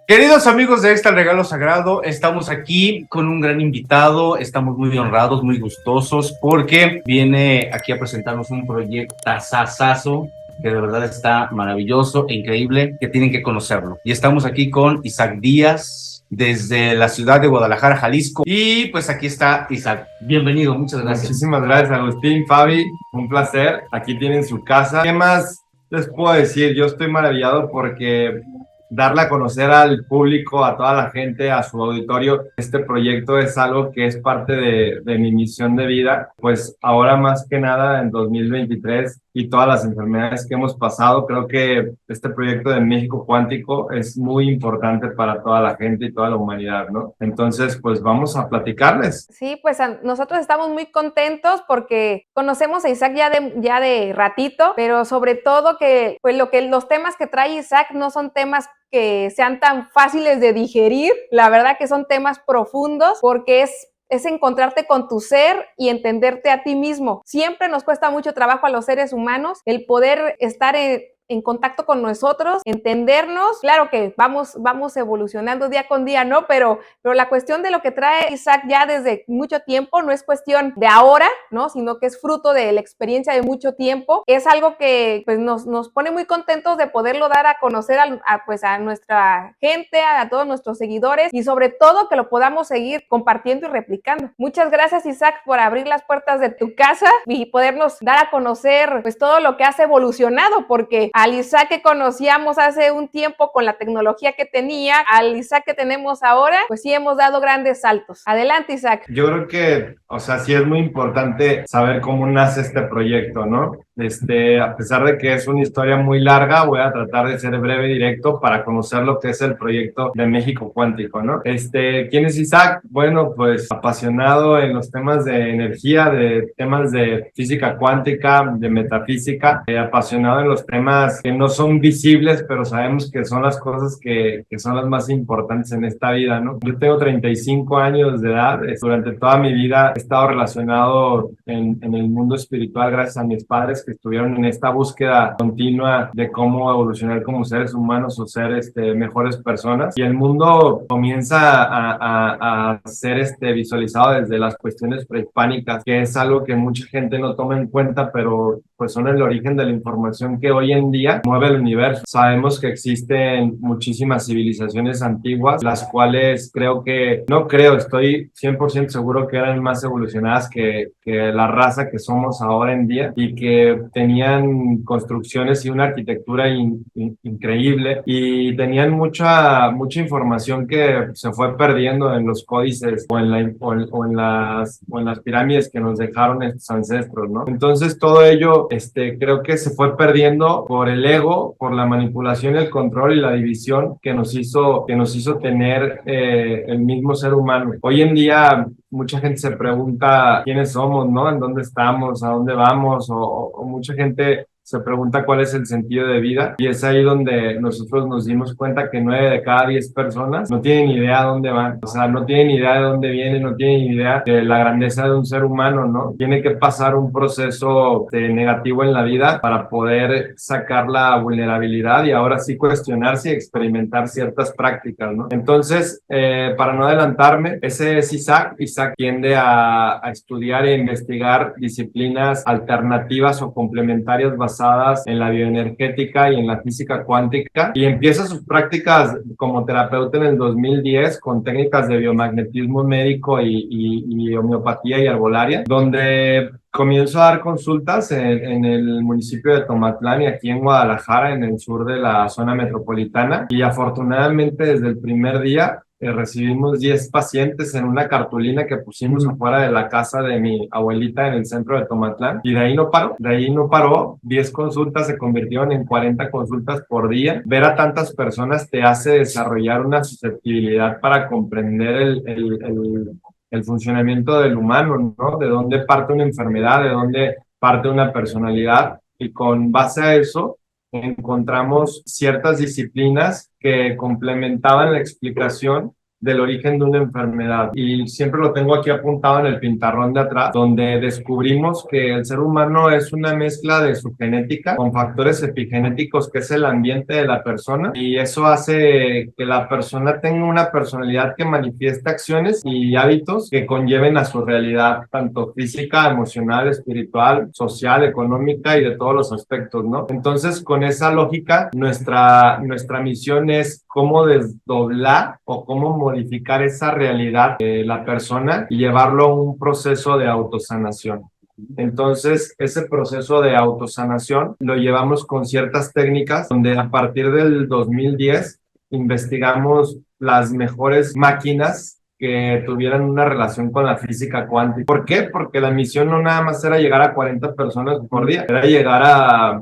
Queridos amigos de Extra Regalo Sagrado, estamos aquí con un gran invitado, estamos muy honrados, muy gustosos, porque viene aquí a presentarnos un proyecto tazazazo que de verdad está maravilloso e increíble, que tienen que conocerlo. Y estamos aquí con Isaac Díaz, desde la ciudad de Guadalajara, Jalisco, y pues aquí está Isaac. Bienvenido, muchas gracias. Muchísimas gracias, Agustín, Fabi, un placer. Aquí tienen su casa. ¿Qué más les puedo decir? Yo estoy maravillado porque darle a conocer al público, a toda la gente, a su auditorio, este proyecto es algo que es parte de mi misión de vida. Pues ahora más que nada en 2023 y todas las enfermedades que hemos pasado, creo que este proyecto de México Cuántico es muy importante para toda la gente y toda la humanidad, ¿no? Entonces, pues vamos a platicarles. Sí, pues nosotros estamos muy contentos porque conocemos a Isaac ya de ratito, pero sobre todo que pues los temas que trae Isaac no son temas que sean tan fáciles de digerir, la verdad que son temas profundos porque es encontrarte con tu ser y entenderte a ti mismo. Siempre nos cuesta mucho trabajo a los seres humanos el poder estar en contacto con nosotros, entendernos. Claro que vamos evolucionando día con día, ¿no? Pero la cuestión de lo que trae Isaac ya desde mucho tiempo no es cuestión de ahora, ¿no? Sino que es fruto de la experiencia de mucho tiempo. Es algo que pues, nos pone muy contentos de poderlo dar a conocer a nuestra gente, a todos nuestros seguidores y sobre todo que lo podamos seguir compartiendo y replicando. Muchas gracias, Isaac, por abrir las puertas de tu casa y podernos dar a conocer pues todo lo que has evolucionado, porque al Isaac que conocíamos hace un tiempo con la tecnología que tenía, al Isaac que tenemos ahora, pues sí hemos dado grandes saltos. Adelante, Isaac. Yo creo que, o sea, sí es muy importante saber cómo nace este proyecto, ¿no? A pesar de que es una historia muy larga, voy a tratar de ser breve y directo para conocer lo que es el proyecto de México Cuántico, ¿no? ¿Quién es Isaac? Bueno, pues apasionado en los temas de energía, de temas de física cuántica, de metafísica, apasionado en los temas que no son visibles, pero sabemos que son las cosas que son las más importantes en esta vida, ¿no? Yo tengo 35 años de edad, durante toda mi vida he estado relacionado en el mundo espiritual gracias a mis padres que estuvieron en esta búsqueda continua de cómo evolucionar como seres humanos o ser mejores personas. Y el mundo comienza a ser visualizado desde las cuestiones prehispánicas, que es algo que mucha gente no toma en cuenta, pero pues son el origen de la información que hoy en día mueve el universo. Sabemos que existen muchísimas civilizaciones antiguas, las cuales estoy 100% seguro que eran más evolucionadas que la raza que somos ahora en día y que tenían construcciones y una arquitectura increíble y tenían mucha información que se fue perdiendo en los códices o en las pirámides que nos dejaron estos ancestros, ¿no? Entonces todo ello creo que se fue perdiendo por el ego, por la manipulación, el control y la división que nos hizo tener el mismo ser humano. Hoy en día mucha gente se pregunta quiénes somos, ¿no? ¿En dónde estamos? ¿A dónde vamos? O mucha gente se pregunta cuál es el sentido de vida y es ahí donde nosotros nos dimos cuenta que 9 de cada 10 personas no tienen idea a dónde van, o sea, no tienen idea de dónde vienen, no tienen idea de la grandeza de un ser humano, ¿no? Tiene que pasar un proceso negativo en la vida para poder sacar la vulnerabilidad y ahora sí cuestionarse y experimentar ciertas prácticas, ¿no? Entonces, para no adelantarme, ese es Isaac. Isaac tiende a estudiar e investigar disciplinas alternativas o complementarias basadas en la bioenergética y en la física cuántica y empieza sus prácticas como terapeuta en el 2010 con técnicas de biomagnetismo médico y homeopatía y herbolaria, donde comienzo a dar consultas en el municipio de Tomatlán y aquí en Guadalajara, en el sur de la zona metropolitana y afortunadamente desde el primer día recibimos 10 pacientes en una cartulina que pusimos afuera de la casa de mi abuelita en el centro de Tomatlán y de ahí no paró, 10 consultas se convirtieron en 40 consultas por día. Ver a tantas personas te hace desarrollar una susceptibilidad para comprender el funcionamiento del humano, ¿no? De dónde parte una enfermedad, de dónde parte una personalidad y con base a eso encontramos ciertas disciplinas que complementaban la explicación del origen de una enfermedad. Y siempre lo tengo aquí apuntado en el pintarrón de atrás, donde descubrimos que el ser humano es una mezcla de su genética con factores epigenéticos, que es el ambiente de la persona, y eso hace que la persona tenga una personalidad que manifieste acciones y hábitos que conlleven a su realidad, tanto física, emocional, espiritual, social, económica y de todos los aspectos, ¿no? Entonces, con esa lógica, nuestra misión es cómo desdoblar o cómo modificar esa realidad de la persona y llevarlo a un proceso de autosanación. Entonces, ese proceso de autosanación lo llevamos con ciertas técnicas donde a partir del 2010 investigamos las mejores máquinas que tuvieran una relación con la física cuántica. ¿Por qué? Porque la misión no nada más era llegar a 40 personas por día, era llegar a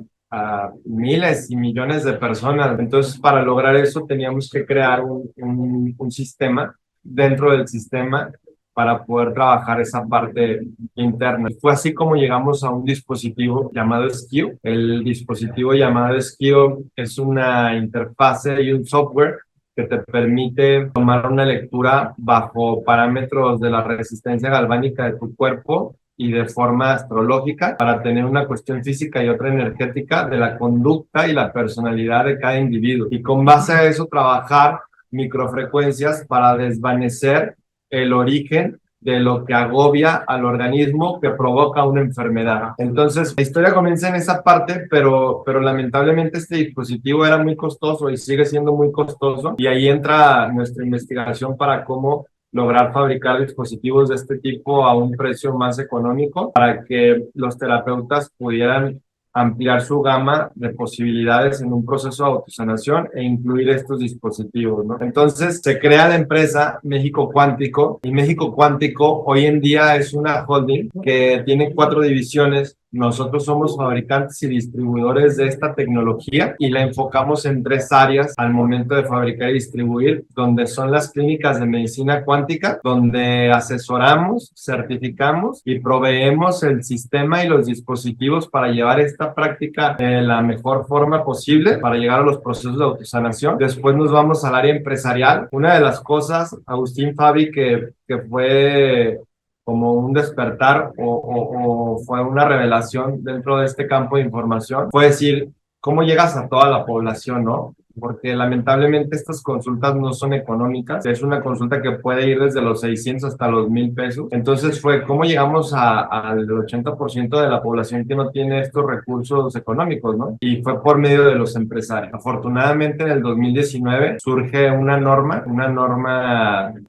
miles y millones de personas. Entonces, para lograr eso teníamos que crear un sistema dentro del sistema para poder trabajar esa parte interna. Fue así como llegamos a un dispositivo llamado Skill. El dispositivo llamado Skill es una interfase y un software que te permite tomar una lectura bajo parámetros de la resistencia galvánica de tu cuerpo y de forma astrológica para tener una cuestión física y otra energética de la conducta y la personalidad de cada individuo. Y con base a eso trabajar microfrecuencias para desvanecer el origen de lo que agobia al organismo que provoca una enfermedad. Entonces, la historia comienza en esa parte, pero lamentablemente este dispositivo era muy costoso y sigue siendo muy costoso, y ahí entra nuestra investigación para cómo lograr fabricar dispositivos de este tipo a un precio más económico para que los terapeutas pudieran ampliar su gama de posibilidades en un proceso de autosanación e incluir estos dispositivos, ¿no? Entonces se crea la empresa México Cuántico, y México Cuántico hoy en día es una holding que tiene 4 divisiones. Nosotros somos fabricantes y distribuidores de esta tecnología y la enfocamos en 3 áreas al momento de fabricar y distribuir, donde son las clínicas de medicina cuántica, donde asesoramos, certificamos y proveemos el sistema y los dispositivos para llevar esta práctica de la mejor forma posible para llegar a los procesos de autosanación. Después nos vamos al área empresarial. Una de las cosas, Agustín Fabi, que fue como un despertar o fue una revelación dentro de este campo de información, fue decir, ¿cómo llegas a toda la población, no? Porque lamentablemente estas consultas no son económicas. Es una consulta que puede ir desde los 600 hasta los 1,000 pesos. Entonces fue, ¿cómo llegamos al 80% de la población que no tiene estos recursos económicos, no? Y fue por medio de los empresarios. Afortunadamente en el 2019 surge una norma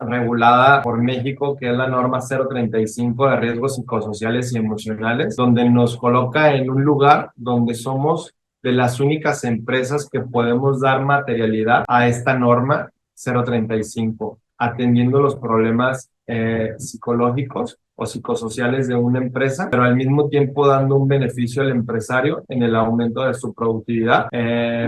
regulada por México, que es la norma 035 de riesgos psicosociales y emocionales, donde nos coloca en un lugar donde somos de las únicas empresas que podemos dar materialidad a esta norma 035, atendiendo los problemas psicológicos o psicosociales de una empresa, pero al mismo tiempo dando un beneficio al empresario en el aumento de su productividad,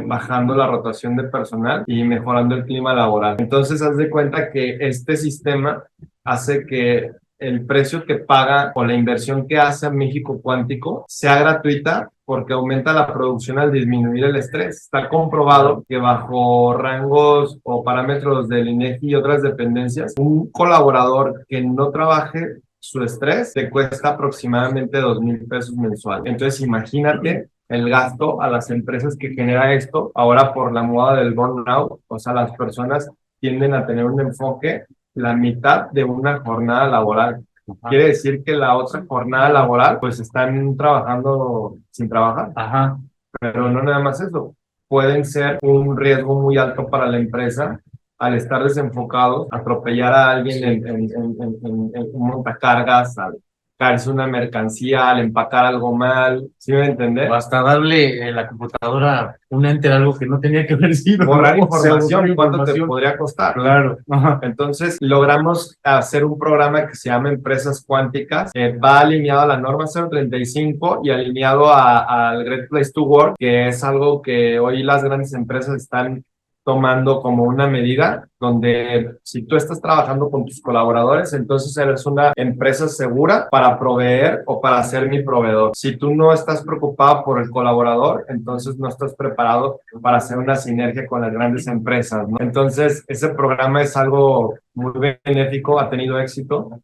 bajando la rotación de personal y mejorando el clima laboral. Entonces, haz de cuenta que este sistema hace que el precio que paga o la inversión que hace México Cuántico sea gratuita, porque aumenta la producción al disminuir el estrés. Está comprobado que bajo rangos o parámetros del INEGI y otras dependencias, un colaborador que no trabaje su estrés te cuesta aproximadamente 2,000 pesos mensual. Entonces imagínate el gasto a las empresas que genera esto. Ahora, por la moda del burnout, o sea, las personas tienden a tener un enfoque la mitad de una jornada laboral. Ajá. Quiere decir que la otra jornada laboral, pues están trabajando sin trabajar. Ajá. Pero no nada más eso. Pueden ser un riesgo muy alto para la empresa al estar desenfocados, atropellar a alguien en un montacargas, al caerse una mercancía, al empacar algo mal, ¿sí me entiendes? O hasta darle la computadora un enter, algo que no tenía que haber sido. Borrar información, ¿cuánto te podría costar? Claro. Ajá. Entonces, logramos hacer un programa que se llama Empresas Cuánticas, que va alineado a la norma 035 y alineado al Great Place to Work, que es algo que hoy las grandes empresas están tomando como una medida donde si tú estás trabajando con tus colaboradores, entonces eres una empresa segura para proveer o para ser mi proveedor. Si tú no estás preocupado por el colaborador, entonces no estás preparado para hacer una sinergia con las grandes empresas, ¿no? Entonces, ese programa es algo muy benéfico, ha tenido éxito.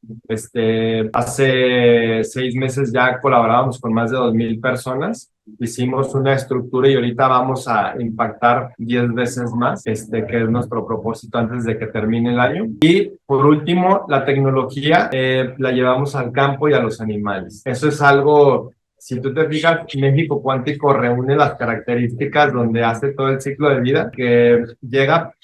Hace 6 meses ya colaborábamos con más de 2,000 personas. Hicimos una estructura y ahorita vamos a impactar 10 veces más, que es nuestro propósito antes de que termine el año. Y por último, la tecnología la llevamos al campo y a los animales. Eso es algo, si tú te fijas, México Cuántico reúne las características donde hace todo el ciclo de vida, que llega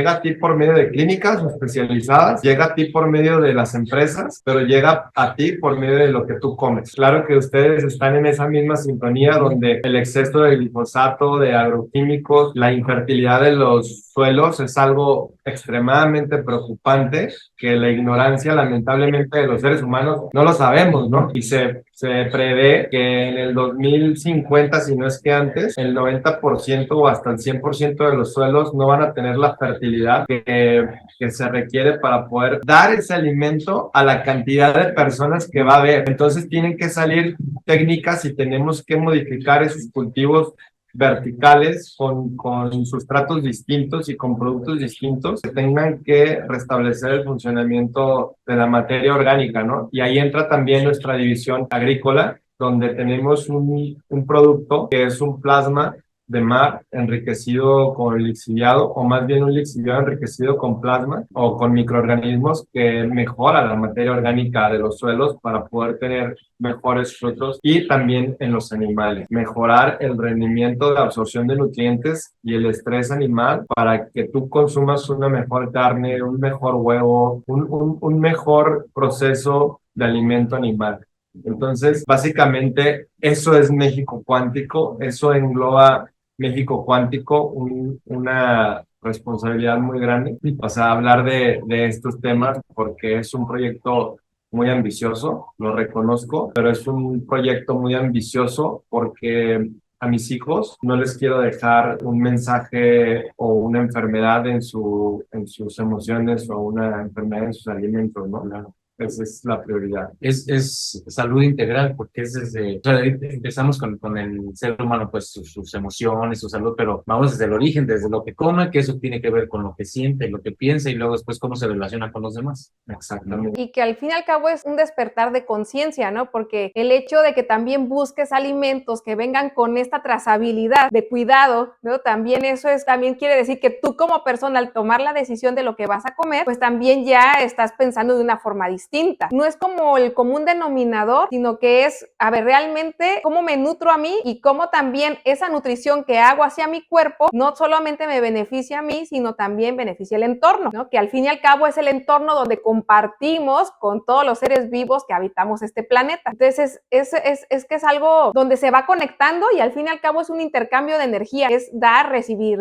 a ti por medio de clínicas especializadas, llega a ti por medio de las empresas, pero llega a ti por medio de lo que tú comes. Claro que ustedes están en esa misma sintonía donde el exceso de glifosato, de agroquímicos, la infertilidad de los suelos es algo extremadamente preocupante, que la ignorancia lamentablemente de los seres humanos no lo sabemos, ¿no? Y se prevé que en el 2050, si no es que antes, el 90% o hasta el 100% de los suelos no van a tener la fertilidad que se requiere para poder dar ese alimento a la cantidad de personas que va a haber. Entonces tienen que salir técnicas y tenemos que modificar esos cultivos verticales con sustratos distintos y con productos distintos que tengan que restablecer el funcionamiento de la materia orgánica, ¿no? Y ahí entra también nuestra división agrícola, donde tenemos un producto que es un plasma de mar enriquecido con lixiviado, o más bien un lixiviado enriquecido con plasma o con microorganismos que mejora la materia orgánica de los suelos para poder tener mejores frutos, y también en los animales, mejorar el rendimiento de absorción de nutrientes y el estrés animal para que tú consumas una mejor carne, un mejor huevo, un mejor proceso de alimento animal. Entonces, básicamente, eso es México Cuántico, eso engloba México Cuántico, una responsabilidad muy grande, o sea, hablar de estos temas, porque es un proyecto muy ambicioso, lo reconozco, pero es un proyecto muy ambicioso porque a mis hijos no les quiero dejar un mensaje o una enfermedad en sus emociones, o una enfermedad en sus alimentos, ¿no? Claro. Esa es la prioridad. Es salud integral, porque es desde, o sea, empezamos con el ser humano, pues sus emociones, su salud, pero vamos desde el origen, desde lo que come, que eso tiene que ver con lo que siente, lo que piensa, y luego después cómo se relaciona con los demás. Exactamente. Y que al fin y al cabo es un despertar de conciencia, ¿no? Porque el hecho de que también busques alimentos que vengan con esta trazabilidad de cuidado, ¿no? También quiere decir que tú como persona, al tomar la decisión de lo que vas a comer, pues también ya estás pensando de una forma distinta. No es como el común denominador, sino que es, a ver, realmente cómo me nutro a mí y cómo también esa nutrición que hago hacia mi cuerpo no solamente me beneficia a mí, sino también beneficia el entorno, ¿no? Que al fin y al cabo es el entorno donde compartimos con todos los seres vivos que habitamos este planeta. Entonces, es que es algo donde se va conectando, y al fin y al cabo es un intercambio de energía, es dar, recibir,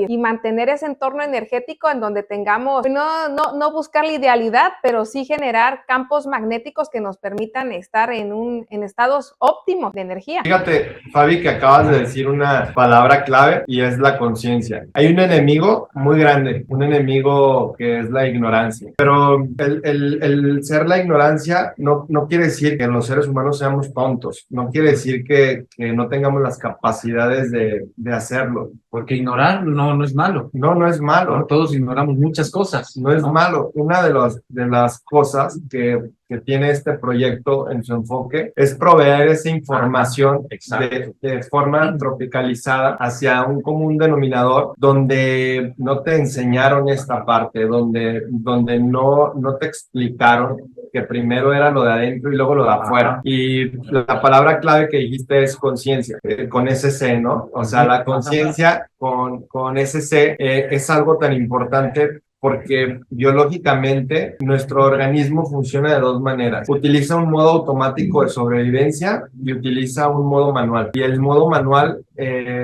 y mantener ese entorno energético en donde tengamos, no buscar la idealidad, pero sí generar campos magnéticos que nos permitan estar en estados óptimos de energía. Fíjate, Fabi, que acabas de decir una palabra clave, y es la conciencia. Hay un enemigo muy grande, un enemigo que es la ignorancia. Pero el ser la ignorancia no quiere decir que los seres humanos seamos tontos, no quiere decir que no tengamos las capacidades de hacerlo. Porque ignorar no es malo. No es malo. No, todos ignoramos muchas cosas. No es malo. Una de las cosas que tiene este proyecto en su enfoque es proveer esa información de forma tropicalizada hacia un común denominador, donde no te enseñaron esta parte, donde no te explicaron que primero era lo de adentro y luego lo de afuera. Y la palabra clave que dijiste es conciencia, con ese C, ¿no? O sea, la conciencia con ese C es algo tan importante, porque biológicamente nuestro organismo funciona de dos maneras. Utiliza un modo automático de sobrevivencia y utiliza un modo manual. Y el modo manual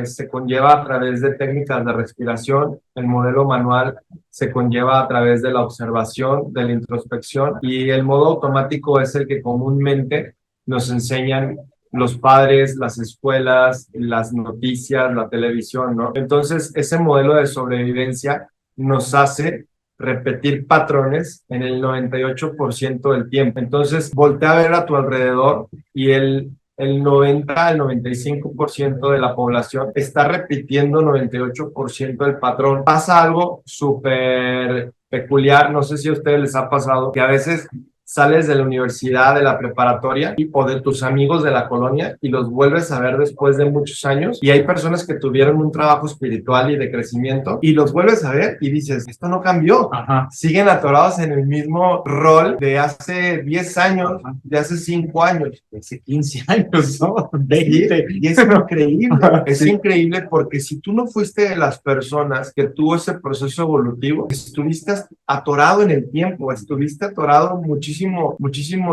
se conlleva a través de técnicas de respiración. El modelo manual se conlleva a través de la observación, de la introspección. Y el modo automático es el que comúnmente nos enseñan los padres, las escuelas, las noticias, la televisión, ¿no? Entonces, ese modelo de sobrevivencia nos hace repetir patrones en el 98% del tiempo. Entonces, voltea a ver a tu alrededor y el 90 al 95% de la población está repitiendo 98% del patrón. Pasa algo súper peculiar, no sé si a ustedes les ha pasado, que a veces sales de la universidad, de la preparatoria o de tus amigos de la colonia y los vuelves a ver después de muchos años y hay personas que tuvieron un trabajo espiritual y de crecimiento y los vuelves a ver y dices, esto no cambió. Ajá. Siguen atorados en el mismo rol de hace 10 años, de hace 5 años. Hace 15 años, ¿no? 20. Y es increíble, es increíble porque si tú no fuiste de las personas que tuvo ese proceso evolutivo, estuviste atorado en el tiempo, estuviste atorado muchísimo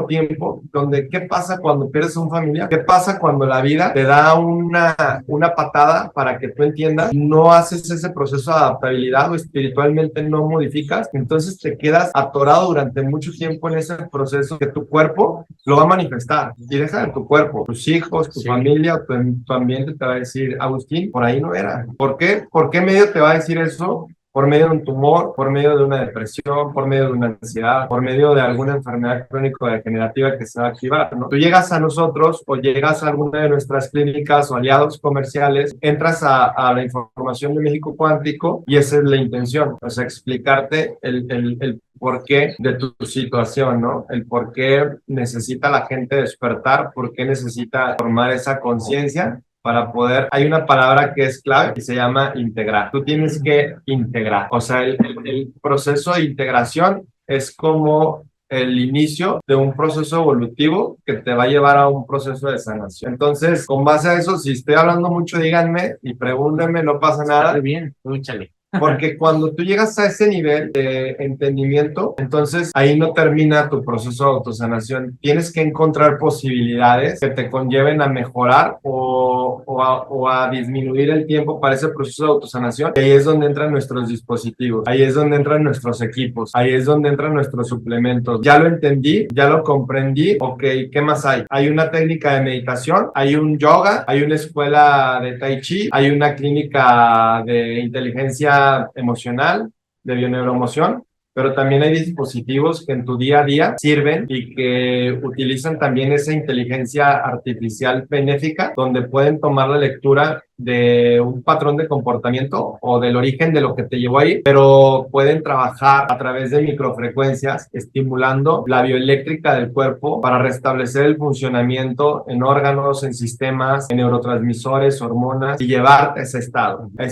tiempo, donde ¿qué pasa cuando pierdes a un familiar? ¿Qué pasa cuando la vida te da una patada para que tú entiendas? No haces ese proceso de adaptabilidad o espiritualmente no modificas, entonces te quedas atorado durante mucho tiempo en ese proceso que tu cuerpo lo va a manifestar y deja de tu cuerpo, tus hijos, tu familia, tu ambiente te va a decir, Agustín, por ahí no era. ¿Por qué? ¿Por qué medio te va a decir eso? Por medio de un tumor, por medio de una depresión, por medio de una ansiedad, por medio de alguna enfermedad crónico-degenerativa que se va a activar, ¿no? Tú llegas a nosotros o llegas a alguna de nuestras clínicas o aliados comerciales, entras a la información de México Cuántico y esa es la intención, o sea, explicarte el porqué de tu situación, ¿no? El por qué necesita la gente despertar, por qué necesita formar esa conciencia para poder, hay una palabra que es clave y se llama integrar. Tú tienes que integrar. O sea, el proceso de integración es como el inicio de un proceso evolutivo que te va a llevar a un proceso de sanación. Entonces, con base a eso, si estoy hablando mucho, díganme y pregúntenme, no pasa nada. Está bien, escúchale. Porque cuando tú llegas a ese nivel de entendimiento, entonces ahí no termina tu proceso de autosanación. Tienes que encontrar posibilidades que te conlleven a mejorar o a disminuir el tiempo para ese proceso de autosanación. Y ahí es donde entran nuestros dispositivos, ahí es donde entran nuestros equipos, ahí es donde entran nuestros suplementos. Ya lo entendí, ya lo comprendí, ok, ¿qué más hay? Hay una técnica de meditación, hay un yoga, hay una escuela de tai chi, hay una clínica de inteligencia emocional, de bioneuroemoción, pero también hay dispositivos que en tu día a día sirven y que utilizan también esa inteligencia artificial benéfica, donde pueden tomar la lectura de un patrón de comportamiento o del origen de lo que te llevó ahí, pero pueden trabajar a través de microfrecuencias, estimulando la bioeléctrica del cuerpo para restablecer el funcionamiento en órganos, en sistemas, en neurotransmisores, hormonas y llevarte a ese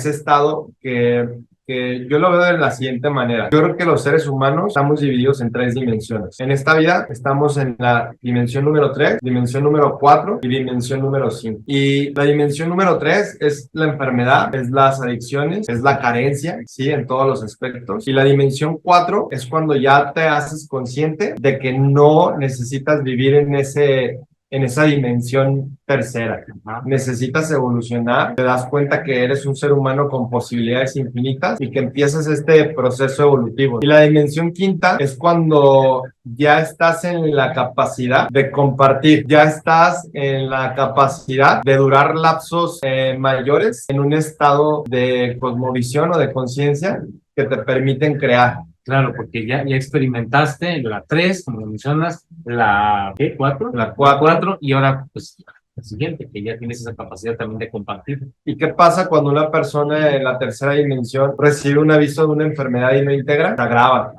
estado que yo lo veo de la siguiente manera. Yo creo que los seres humanos estamos divididos en 3 dimensiones. En esta vida estamos en la dimensión número 3, dimensión número 4 y dimensión número 5. Y la dimensión número 3 es la enfermedad, es las adicciones, es la carencia, ¿sí? En todos los aspectos. Y la dimensión 4 es cuando ya te haces consciente de que no necesitas vivir en esa dimensión tercera. Necesitas evolucionar, te das cuenta que eres un ser humano con posibilidades infinitas y que empiezas este proceso evolutivo. Y la dimensión quinta es cuando ya estás en la capacidad de compartir, ya estás en la capacidad de durar lapsos mayores en un estado de cosmovisión o de conciencia que te permiten crear. Claro, porque ya experimentaste la 3, como mencionas, la ¿qué? 4, La 4 y ahora pues la siguiente, que ya tienes esa capacidad también de compartir. ¿Y qué pasa cuando una persona en la tercera dimensión recibe un aviso de una enfermedad y no integra? Se agrava.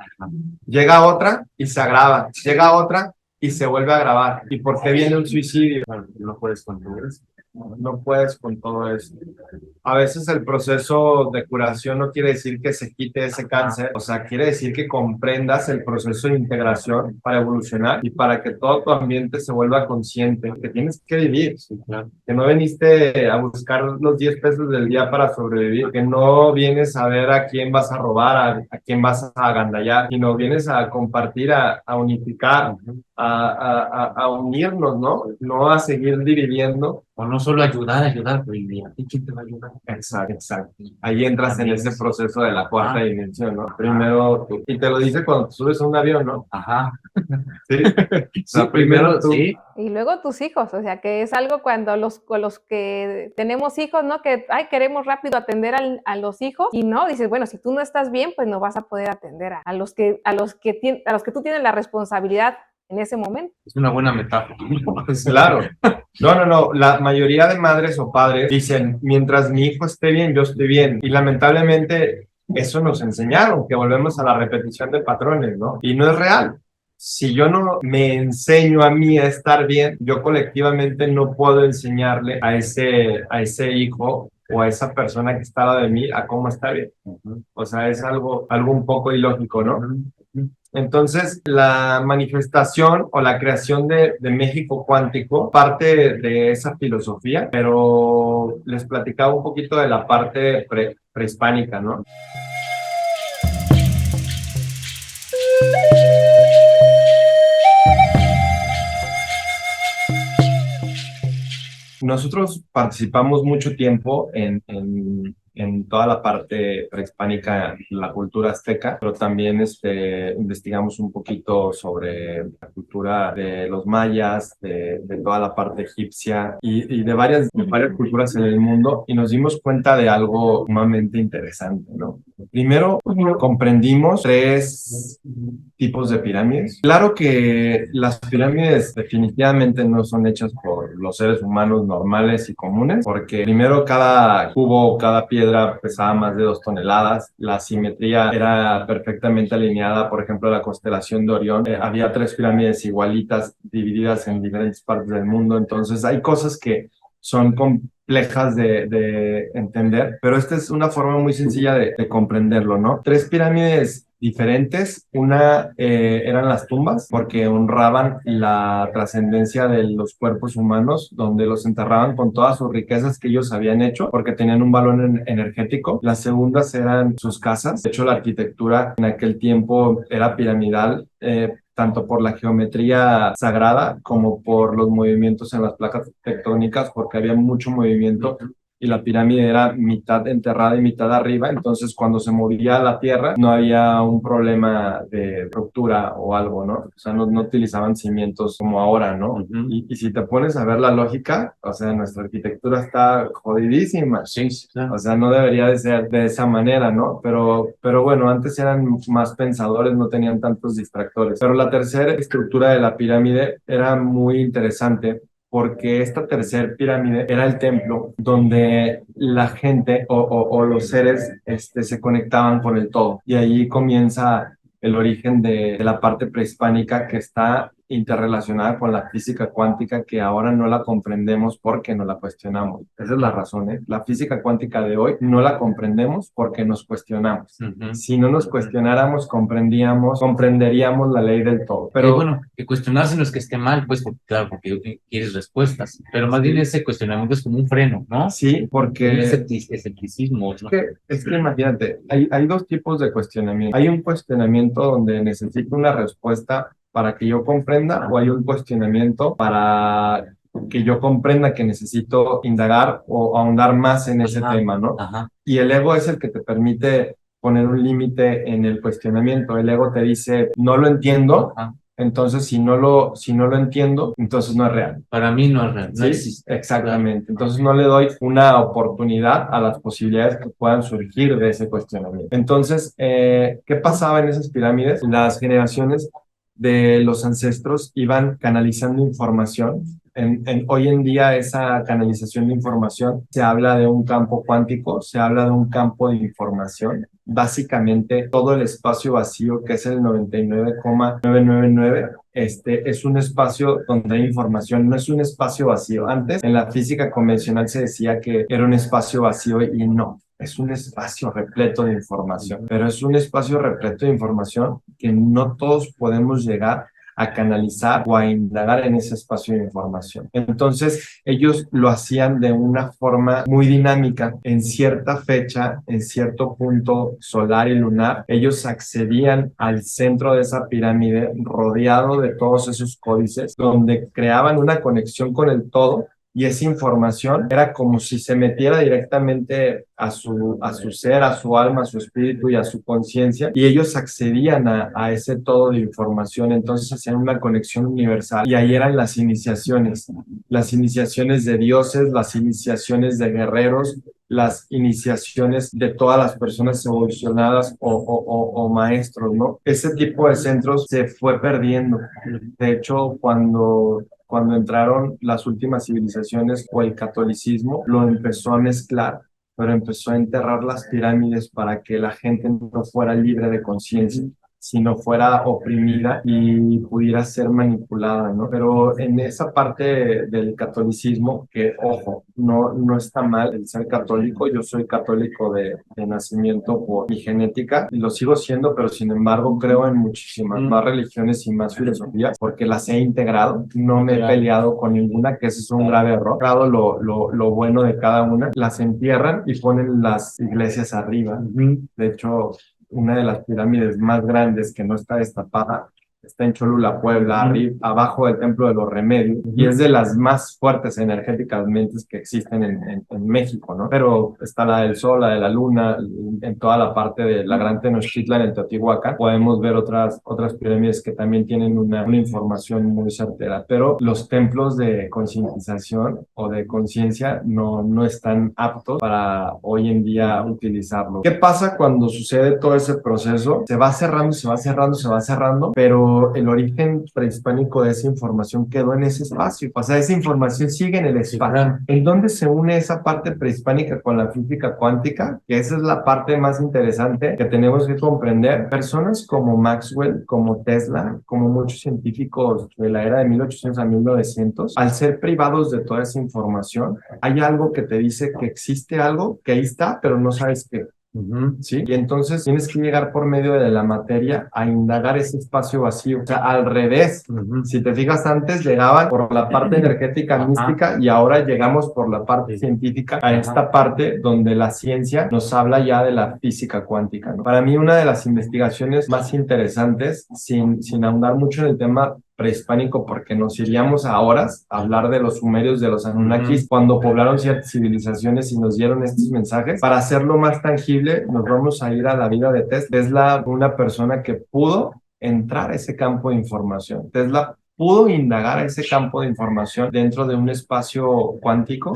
Llega otra y se agrava. Llega otra y se vuelve a agravar. ¿Y por qué viene un suicidio? Bueno, no puedes controlar eso. No puedes con todo eso. A veces el proceso de curación no quiere decir que se quite ese cáncer, o sea, quiere decir que comprendas el proceso de integración para evolucionar y para que todo tu ambiente se vuelva consciente, que tienes que vivir, sí, claro. Que no viniste a buscar los 10 pesos del día para sobrevivir, que no vienes a ver a quién vas a robar, a quién vas a agandallar, sino vienes a compartir, a unificar, a unirnos, ¿no? No a seguir dividiendo. O no solo ayudar, pero ¿y a ti quién te va a ayudar? Exacto, exacto. Ahí entras en ese proceso de la cuarta Ah. dimensión, ¿no? Primero tú. Y te lo dice cuando subes a un avión, ¿no? Ajá. Sí. O sea, Sí, primero tú. sí. Y luego tus hijos, o sea, que es algo cuando con los que tenemos hijos, ¿no? Que, ay, queremos rápido atender a los hijos y no, dices, bueno, si tú no estás bien, pues no vas a poder atender a los que tú tienes la responsabilidad en ese momento. Es una buena metáfora. Claro. No. La mayoría de madres o padres dicen, mientras mi hijo esté bien, yo estoy bien. Y lamentablemente eso nos enseñaron, que volvemos a la repetición de patrones, ¿no? Y no es real. Si yo no me enseño a mí a estar bien, yo colectivamente no puedo enseñarle a ese hijo o a esa persona que está al lado de mí a cómo está bien. O sea, es algo un poco ilógico, ¿no? Entonces, la manifestación o la creación de México Cuántico parte de esa filosofía, pero les platicaba un poquito de la parte prehispánica, ¿no? Nosotros participamos mucho tiempo en toda la parte prehispánica, la cultura azteca, pero también investigamos un poquito sobre la cultura de los mayas, de toda la parte egipcia y de varias culturas en el mundo, y nos dimos cuenta de algo sumamente interesante, ¿no? Primero, comprendimos 3 tipos de pirámides. Claro que las pirámides definitivamente no son hechas por los seres humanos normales y comunes, porque primero cada cubo, cada piedra pesaba más de 2 toneladas, la simetría era perfectamente alineada. Por ejemplo, la constelación de Orión, había 3 pirámides igualitas divididas en diferentes partes del mundo, entonces hay cosas que son complejas de entender, pero esta es una forma muy sencilla de comprenderlo, ¿no? 3 pirámides diferentes. Una eran las tumbas, porque honraban la trascendencia de los cuerpos humanos, donde los enterraban con todas sus riquezas que ellos habían hecho, porque tenían un valor energético. Las segundas eran sus casas. De hecho, la arquitectura en aquel tiempo era piramidal, tanto por la geometría sagrada como por los movimientos en las placas tectónicas, porque había mucho movimiento y la pirámide era mitad enterrada y mitad arriba, entonces cuando se movía la tierra no había un problema de ruptura o algo, ¿no? O sea, no utilizaban cimientos como ahora, ¿no? Y si te pones a ver la lógica, o sea, nuestra arquitectura está jodidísima. Sí, claro. O sea, no debería de ser de esa manera, ¿no? Pero bueno, antes eran más pensadores, no tenían tantos distractores. Pero la tercera estructura de la pirámide era muy interesante, porque esta tercer pirámide era el templo donde la gente o los seres se conectaban con el todo. Y allí comienza el origen de la parte prehispánica, que está interrelacionada con la física cuántica, que ahora no la comprendemos porque no la cuestionamos. Esa es la razón, ¿eh? La física cuántica de hoy no la comprendemos porque nos cuestionamos. Si no nos cuestionáramos, comprenderíamos la ley del todo. Pero bueno, que cuestionarse no es que esté mal, pues, porque, claro, porque quieres respuestas, pero más bien ese cuestionamiento es como un freno, ¿no? Sí, porque Un escepticismo, ¿no? es que imagínate, hay 2 tipos de cuestionamiento. Hay un cuestionamiento donde necesito una respuesta para que yo comprenda, o hay un cuestionamiento para que yo comprenda que necesito indagar o ahondar más en ese tema, ¿no? Ajá. Y el ego es el que te permite poner un límite en el cuestionamiento. El ego te dice, no lo entiendo. Ajá. Entonces, si no lo entiendo, entonces no es real. Para mí no es real, no ¿Sí? existe. Exactamente. Entonces no le doy una oportunidad a las posibilidades que puedan surgir de ese cuestionamiento. Entonces, ¿qué pasaba en esas pirámides? Las generaciones de los ancestros iban canalizando información. Hoy en día esa canalización de información se habla de un campo cuántico, se habla de un campo de información. Básicamente todo el espacio vacío, que es el 99,999, es un espacio donde hay información, no es un espacio vacío. Antes en la física convencional se decía que era un espacio vacío, y no. Es un espacio repleto de información, pero es un espacio repleto de información que no todos podemos llegar a canalizar o a indagar en ese espacio de información. Entonces, ellos lo hacían de una forma muy dinámica. En cierta fecha, en cierto punto solar y lunar, ellos accedían al centro de esa pirámide rodeado de todos esos códices, donde creaban una conexión con el todo. Y esa información era como si se metiera directamente a su ser, a su alma, a su espíritu y a su conciencia. Y ellos accedían a ese todo de información. Entonces hacían una conexión universal. Y ahí eran las iniciaciones de dioses, las iniciaciones de guerreros, las iniciaciones de todas las personas evolucionadas o maestros, ¿no? Ese tipo de centros se fue perdiendo. De hecho, cuando entraron las últimas civilizaciones o el catolicismo, lo empezó a mezclar, pero empezó a enterrar las pirámides para que la gente no fuera libre de conciencia, sino fuera oprimida y pudiera ser manipulada, ¿no? Pero en esa parte del catolicismo, que ojo, no está mal el ser católico, yo soy católico de nacimiento por mi genética y lo sigo siendo, pero sin embargo creo en muchísimas más religiones y más filosofías porque las he integrado, no me he peleado con ninguna, que ese es un grave error. Lo bueno de cada una, las entierran y ponen las iglesias arriba. De hecho, una de las pirámides más grandes que no está destapada está en Cholula, Puebla, arriba, abajo del Templo de los Remedios, y es de las más fuertes energéticamente que existen en México, ¿no? Pero está la del Sol, la de la Luna, en toda la parte de la Gran Tenochtitlan, en Teotihuacán, podemos ver otras pirámides que también tienen una información muy certera, pero los templos de concientización o de conciencia no están aptos para hoy en día utilizarlo. ¿Qué pasa cuando sucede todo ese proceso? Se va cerrando, pero el origen prehispánico de esa información quedó en ese espacio. O sea, esa información sigue en el espacio. ¿En dónde se une esa parte prehispánica con la física cuántica? Que esa es la parte más interesante que tenemos que comprender. Personas como Maxwell, como Tesla, como muchos científicos de la era de 1800 a 1900, al ser privados de toda esa información, hay algo que te dice que existe algo que ahí está, pero no sabes qué. ¿Sí? Y entonces tienes que llegar por medio de la materia a indagar ese espacio vacío. O sea, al revés. Si te fijas, antes llegaban por la parte energética mística y ahora llegamos por la parte científica a esta parte donde la ciencia nos habla ya de la física cuántica, ¿no? Para mí, una de las investigaciones más interesantes, sin ahondar mucho en el tema prehispánico, porque nos iríamos a horas a hablar de los sumerios, de los Anunnakis, cuando poblaron ciertas civilizaciones y nos dieron estos mensajes. Para hacerlo más tangible, nos vamos a ir a la vida de Tesla. Tesla, una persona que pudo entrar a ese campo de información. Tesla pudo indagar a ese campo de información dentro de un espacio cuántico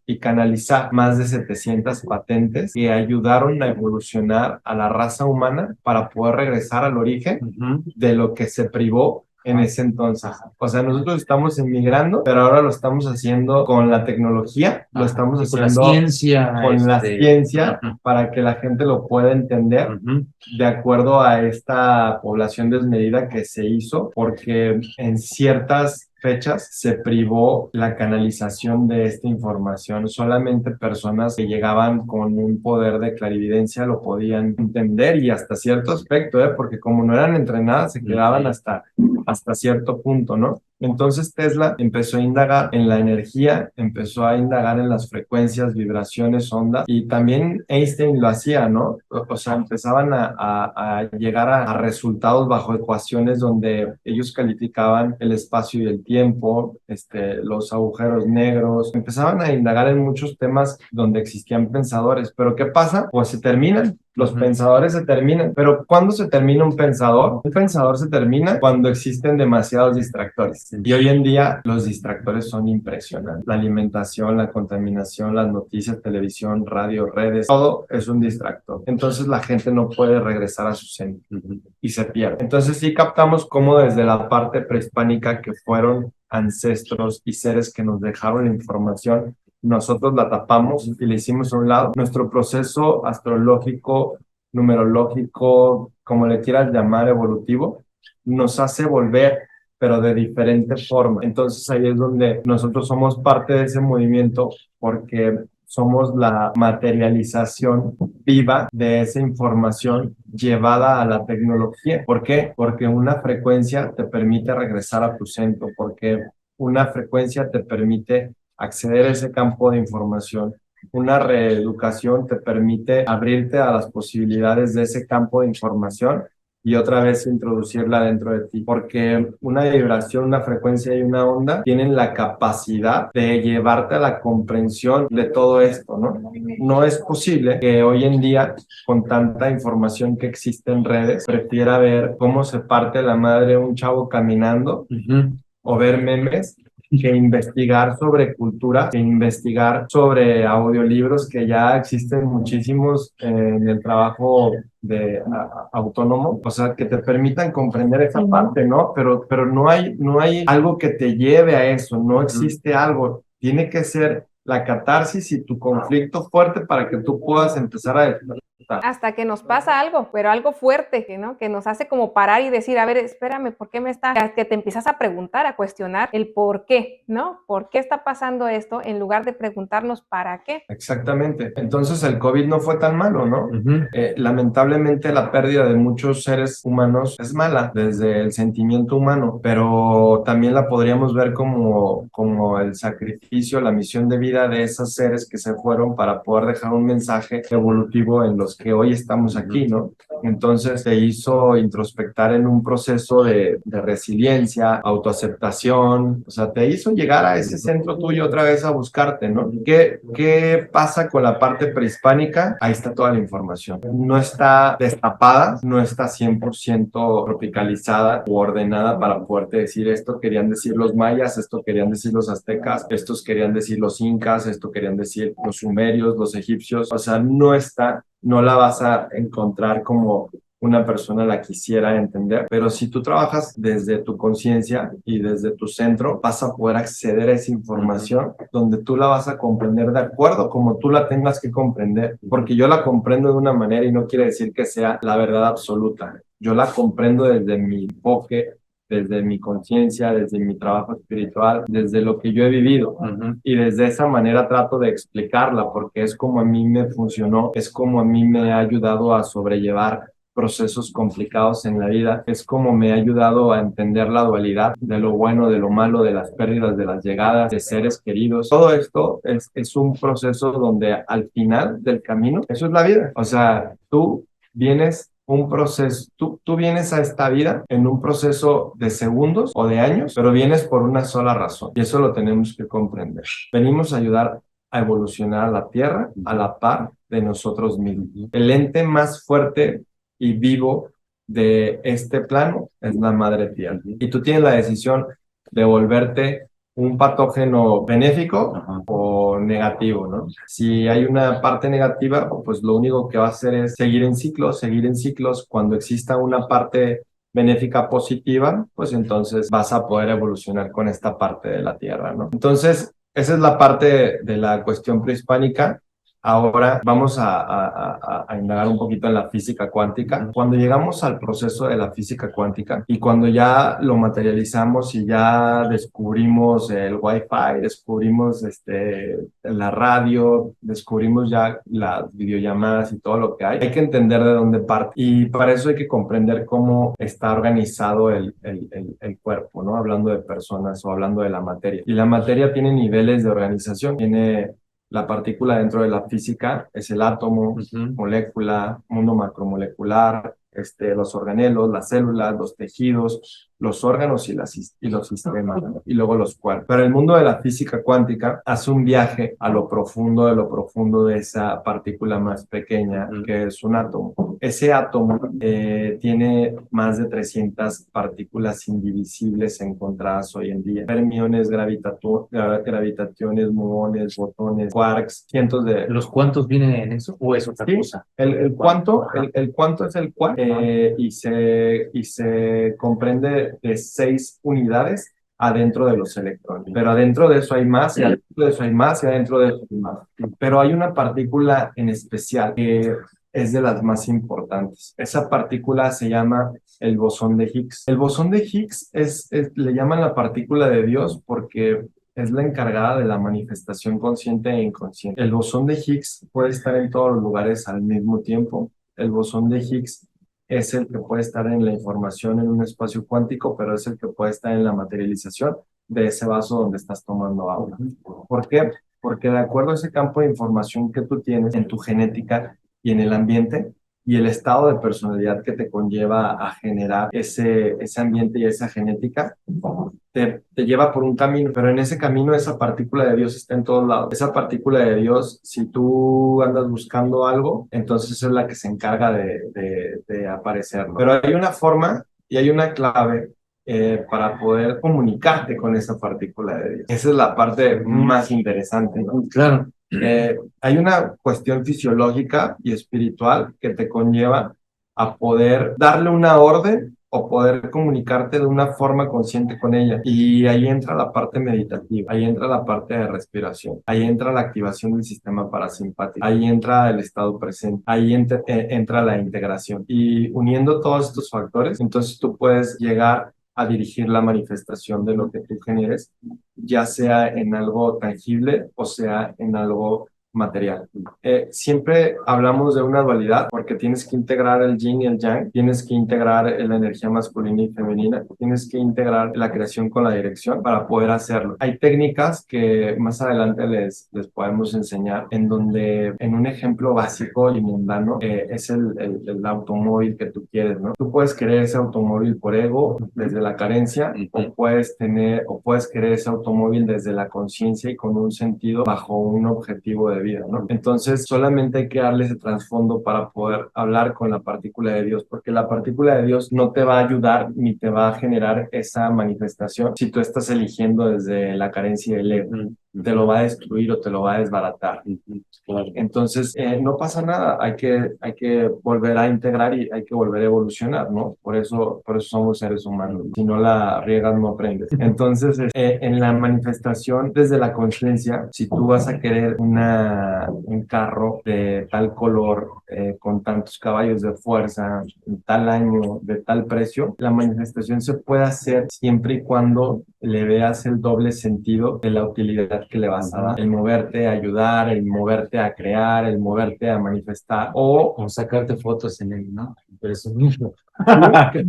y canalizar más de 700 patentes que ayudaron a evolucionar a la raza humana para poder regresar al origen de lo que se privó en ese entonces. O sea, nosotros estamos emigrando, pero ahora lo estamos haciendo con la tecnología, lo estamos haciendo con la ciencia para que la gente lo pueda entender de acuerdo a esta población desmedida que se hizo, porque en ciertas fechas se privó la canalización de esta información. Solamente personas que llegaban con un poder de clarividencia lo podían entender y hasta cierto aspecto, porque como no eran entrenadas, se quedaban hasta cierto punto, ¿no? Entonces Tesla empezó a indagar en la energía, empezó a indagar en las frecuencias, vibraciones, ondas, y también Einstein lo hacía, ¿no? O sea, empezaban a llegar a resultados bajo ecuaciones donde ellos calificaban el espacio y el tiempo, los agujeros negros, empezaban a indagar en muchos temas donde existían pensadores, pero ¿qué pasa? Pues se terminan. Los pensadores se terminan, pero ¿cuándo se termina un pensador? Un pensador se termina cuando existen demasiados distractores. Y hoy en día los distractores son impresionantes. La alimentación, la contaminación, las noticias, televisión, radio, redes, todo es un distractor. Entonces la gente no puede regresar a su centro y se pierde. Entonces sí captamos cómo desde la parte prehispánica, que fueron ancestros y seres que nos dejaron información, nosotros la tapamos y le hicimos a un lado. Nuestro proceso astrológico, numerológico, como le quieras llamar, evolutivo, nos hace volver, pero de diferente forma. Entonces ahí es donde nosotros somos parte de ese movimiento, porque somos la materialización viva de esa información llevada a la tecnología. ¿Por qué? Porque una frecuencia te permite regresar a tu centro, porque una frecuencia te permite acceder a ese campo de información. Una reeducación te permite abrirte a las posibilidades de ese campo de información y otra vez introducirla dentro de ti, porque una vibración, una frecuencia y una onda tienen la capacidad de llevarte a la comprensión de todo esto, ¿no? No es posible que hoy en día, con tanta información que existe en redes, prefiera ver cómo se parte la madre un chavo caminando o ver memes que investigar sobre cultura, que investigar sobre audiolibros, que ya existen muchísimos en el trabajo de autónomo, o sea, que te permitan comprender esa parte, ¿no? Pero no hay algo que te lleve a eso, no existe algo, tiene que ser la catarsis y tu conflicto fuerte para que tú puedas empezar a despertar. Hasta que nos pasa algo, pero algo fuerte, ¿no? Que nos hace como parar y decir, a ver, espérame, ¿por qué me está? Que te empiezas a preguntar, a cuestionar el por qué, ¿no? ¿Por qué está pasando esto? En lugar de preguntarnos para qué. Exactamente. Entonces el COVID no fue tan malo, ¿no? Lamentablemente la pérdida de muchos seres humanos es mala desde el sentimiento humano, pero también la podríamos ver como el sacrificio, la misión de vida de esos seres que se fueron para poder dejar un mensaje evolutivo en los que hoy estamos aquí, ¿no? Entonces te hizo introspectar en un proceso de resiliencia, autoaceptación, o sea, te hizo llegar a ese centro tuyo otra vez a buscarte, ¿no? ¿Qué pasa con la parte prehispánica? Ahí está toda la información. No está destapada, no está 100% tropicalizada u ordenada para poderte decir esto querían decir los mayas, esto querían decir los aztecas, estos querían decir los incas, esto querían decir los sumerios, los egipcios, o sea, no está, no la vas a encontrar como una persona la quisiera entender, pero si tú trabajas desde tu conciencia y desde tu centro, vas a poder acceder a esa información donde tú la vas a comprender de acuerdo como tú la tengas que comprender, porque yo la comprendo de una manera y no quiere decir que sea la verdad absoluta. Yo la comprendo desde mi enfoque, desde mi conciencia, desde mi trabajo espiritual, desde lo que yo he vivido. Y desde esa manera trato de explicarla, porque es como a mí me funcionó, es como a mí me ha ayudado a sobrellevar procesos complicados en la vida, es como me ha ayudado a entender la dualidad de lo bueno, de lo malo, de las pérdidas, de las llegadas, de seres queridos. Todo esto es un proceso donde al final del camino, eso es la vida. O sea, tú vienes un proceso, tú vienes a esta vida en un proceso de segundos o de años, pero vienes por una sola razón y eso lo tenemos que comprender. Venimos a ayudar a evolucionar a la Tierra a la par de nosotros mismos. El ente más fuerte y vivo de este plano es la madre tierra. Y tú tienes la decisión de volverte un patógeno benéfico o negativo, ¿no? Si hay una parte negativa, pues lo único que va a hacer es seguir en ciclos, seguir en ciclos. Cuando exista una parte benéfica positiva, pues entonces vas a poder evolucionar con esta parte de la tierra, ¿no? Entonces, esa es la parte de la cuestión prehispánica. Ahora vamos a indagar un poquito en la física cuántica. Cuando llegamos al proceso de la física cuántica y cuando ya lo materializamos y ya descubrimos el Wi-Fi, descubrimos la radio, descubrimos ya las videollamadas y todo lo que hay que entender de dónde parte. Y para eso hay que comprender cómo está organizado el cuerpo, ¿no? Hablando de personas o hablando de la materia. Y la materia tiene niveles de organización, tiene la partícula dentro de la física es el átomo, molécula, mundo macromolecular, los organelos, las células, los tejidos, los órganos y los sistemas, ¿no? Y luego los cuerpos. Pero el mundo de la física cuántica hace un viaje a lo profundo de esa partícula más pequeña, que es un átomo. Ese átomo tiene más de 300 partículas indivisibles encontradas hoy en día. Fermiones, gravitaciones, muones, botones, quarks, cientos de... ¿Los cuantos vienen en eso o es otra cosa? El cuanto es el quark y se comprende de 6 unidades adentro de los electrones. Pero adentro de eso hay más, y adentro de eso hay más, y adentro de eso hay más. Pero hay una partícula en especial que es de las más importantes. Esa partícula se llama el bosón de Higgs. El bosón de Higgs le llaman la partícula de Dios porque es la encargada de la manifestación consciente e inconsciente. El bosón de Higgs puede estar en todos los lugares al mismo tiempo. El bosón de Higgs es el que puede estar en la información en un espacio cuántico, pero es el que puede estar en la materialización de ese vaso donde estás tomando agua. ¿Por qué? Porque de acuerdo a ese campo de información que tú tienes en tu genética y en el ambiente, y el estado de personalidad que te conlleva a generar ese ambiente y esa genética, te lleva por un camino, pero en ese camino esa partícula de Dios está en todos lados. Esa partícula de Dios, si tú andas buscando algo, entonces es la que se encarga de aparecer, ¿no? Pero hay una forma y hay una clave para poder comunicarte con esa partícula de Dios. Esa es la parte más interesante, ¿no? Claro. Hay una cuestión fisiológica y espiritual que te conlleva a poder darle una orden o poder comunicarte de una forma consciente con ella. Y ahí entra la parte meditativa, ahí entra la parte de respiración, ahí entra la activación del sistema parasimpático, ahí entra el estado presente, ahí entra la integración. Y uniendo todos estos factores, entonces tú puedes llegar a dirigir la manifestación de lo que tú generes, ya sea en algo tangible o sea en algo material. Siempre hablamos de una dualidad porque tienes que integrar el yin y el yang, tienes que integrar la energía masculina y femenina, tienes que integrar la creación con la dirección para poder hacerlo. Hay técnicas que más adelante les podemos enseñar en donde, en un ejemplo básico y mundano, es el automóvil que tú quieres, ¿no? Tú puedes querer ese automóvil por ego, desde la carencia, o puedes querer ese automóvil desde la conciencia y con un sentido bajo un objetivo de vida, ¿no? Entonces, solamente hay que darle ese trasfondo para poder hablar con la partícula de Dios, porque la partícula de Dios no te va a ayudar ni te va a generar esa manifestación si tú estás eligiendo desde la carencia del ego. Te lo va a destruir o te lo va a desbaratar. Entonces, no pasa nada, hay que volver a integrar y hay que volver a evolucionar, ¿no? Por eso somos seres humanos. Si no la riegas, no aprendes. Entonces, en la manifestación desde la conciencia, si tú vas a querer un carro de tal color, con tantos caballos de fuerza, en tal año, de tal precio, la manifestación se puede hacer siempre y cuando le veas el doble sentido de la utilidad que le vas a dar. El moverte a ayudar, el moverte a crear, el moverte a manifestar o sacarte fotos en él, ¿no? Pero eso mismo.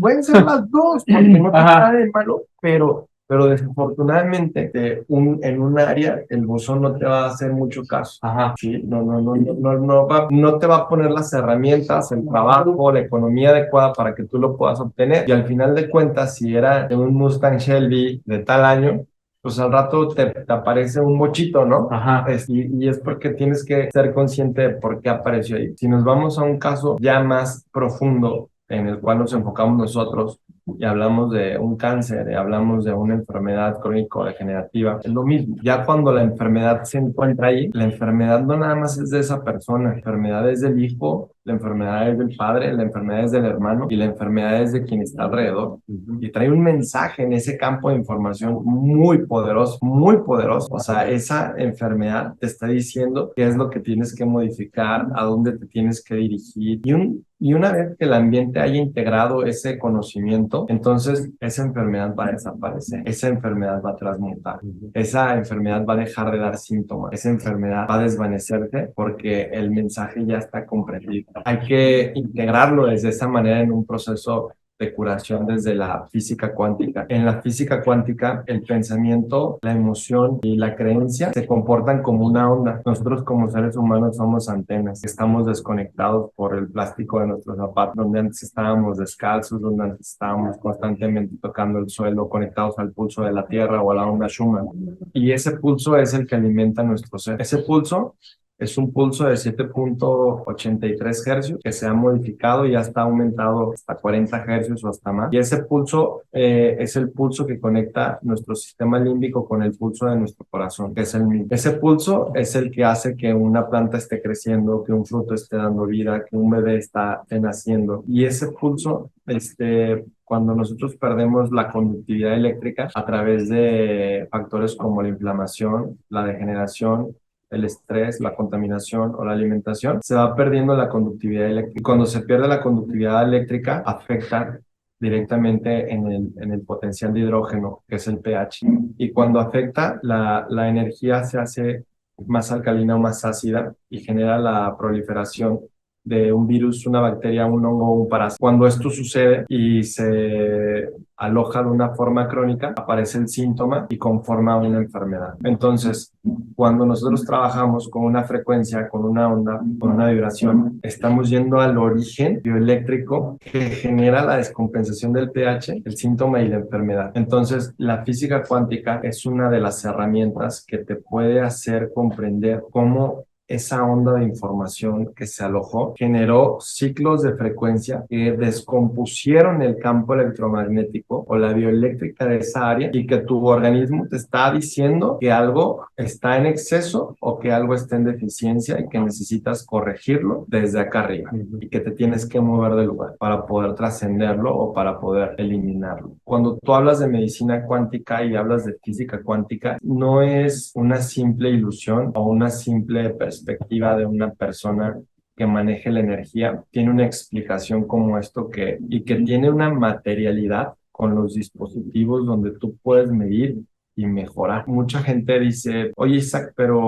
pueden ser las dos, porque no te nada de malo, pero desafortunadamente en un área el buzón no te va a hacer mucho caso. Ajá. Sí, no te va a poner las herramientas, el trabajo, la economía adecuada para que tú lo puedas obtener. Y al final de cuentas, si era de un Mustang Shelby de tal año, pues al rato te aparece un mochito, ¿no? Ajá. Y es porque tienes que ser consciente de por qué apareció ahí. Si nos vamos a un caso ya más profundo en el cual nos enfocamos nosotros y hablamos de un cáncer y hablamos de una enfermedad crónico-degenerativa, es lo mismo. Ya cuando la enfermedad se encuentra ahí, la enfermedad no nada más es de esa persona, la enfermedad es del hijo, la enfermedad es del padre, la enfermedad es del hermano y la enfermedad es de quien está alrededor. Y trae un mensaje en ese campo de información muy poderoso, muy poderoso. O sea, esa enfermedad te está diciendo qué es lo que tienes que modificar, a dónde te tienes que dirigir. Y una vez que el ambiente haya integrado ese conocimiento, entonces esa enfermedad va a desaparecer, esa enfermedad va a transmutar, esa enfermedad va a dejar de dar síntomas, esa enfermedad va a desvanecerse porque el mensaje ya está comprendido. Hay que integrarlo desde esa manera en un proceso de curación desde la física cuántica. En la física cuántica, el pensamiento, la emoción y la creencia se comportan como una onda. Nosotros como seres humanos somos antenas. Estamos desconectados por el plástico de nuestros zapatos, donde antes estábamos descalzos, donde antes estábamos constantemente tocando el suelo, conectados al pulso de la Tierra o a la onda Schumann. Y ese pulso es el que alimenta nuestro ser. Ese pulso es un pulso de 7.83 hercios que se ha modificado y ya está aumentado hasta 40 hercios o hasta más. Y ese pulso es el pulso que conecta nuestro sistema límbico con el pulso de nuestro corazón, que es el mismo. Ese pulso es el que hace que una planta esté creciendo, que un fruto esté dando vida, que un bebé esté naciendo. Y ese pulso, cuando nosotros perdemos la conductividad eléctrica a través de factores como la inflamación, la degeneración, el estrés, la contaminación o la alimentación, se va perdiendo la conductividad eléctrica. Cuando se pierde la conductividad eléctrica, afecta directamente en el potencial de hidrógeno, que es el pH. Y cuando afecta, la energía se hace más alcalina o más ácida y genera la proliferación de un virus, una bacteria, un hongo o un parásito. Cuando esto sucede y se aloja de una forma crónica, aparece el síntoma y conforma una enfermedad. Entonces, cuando nosotros trabajamos con una frecuencia, con una onda, con una vibración, estamos yendo al origen bioeléctrico que genera la descompensación del pH, el síntoma y la enfermedad. Entonces, la física cuántica es una de las herramientas que te puede hacer comprender cómo esa onda de información que se alojó generó ciclos de frecuencia que descompusieron el campo electromagnético o la bioeléctrica de esa área y que tu organismo te está diciendo que algo está en exceso o que algo está en deficiencia y que necesitas corregirlo desde acá arriba y que te tienes que mover del lugar para poder trascenderlo o para poder eliminarlo. Cuando tú hablas de medicina cuántica y hablas de física cuántica, no es una simple ilusión o una simple perspectiva de una persona que maneje la energía, tiene una explicación como esto y que tiene una materialidad con los dispositivos donde tú puedes medir y mejorar. Mucha gente dice, oye Isaac, pero,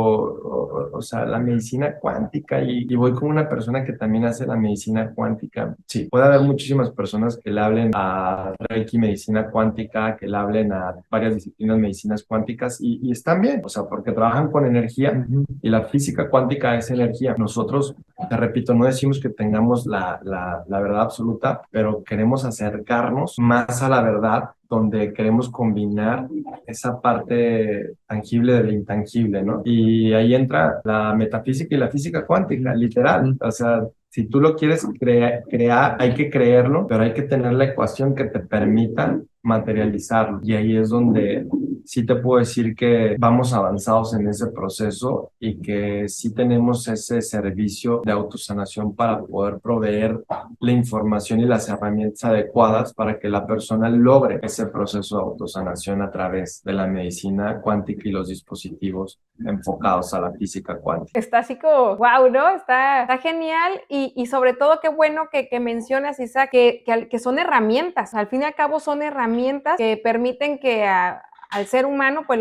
o sea, la medicina cuántica y voy con una persona que también hace la medicina cuántica. Sí, puede haber muchísimas personas que le hablen a Reiki medicina cuántica, que le hablen a varias disciplinas medicinas cuánticas y están bien, o sea, porque trabajan con energía y la física cuántica es energía. Nosotros, te repito, no decimos que tengamos la verdad absoluta, pero queremos acercarnos más a la verdad, donde queremos combinar esa parte tangible del intangible, ¿no? Y ahí entra la metafísica y la física cuántica, literal. O sea, si tú lo quieres crear, hay que creerlo, pero hay que tener la ecuación que te permita materializarlo. Y ahí es donde sí te puedo decir que vamos avanzados en ese proceso y que sí tenemos ese servicio de autosanación para poder proveer la información y las herramientas adecuadas para que la persona logre ese proceso de autosanación a través de la medicina cuántica y los dispositivos enfocados a la física cuántica. Está así como, wow, ¿no? Está genial y sobre todo qué bueno que mencionas, Isaac, que son herramientas. Al fin y al cabo son herramientas que permiten que al ser humano pues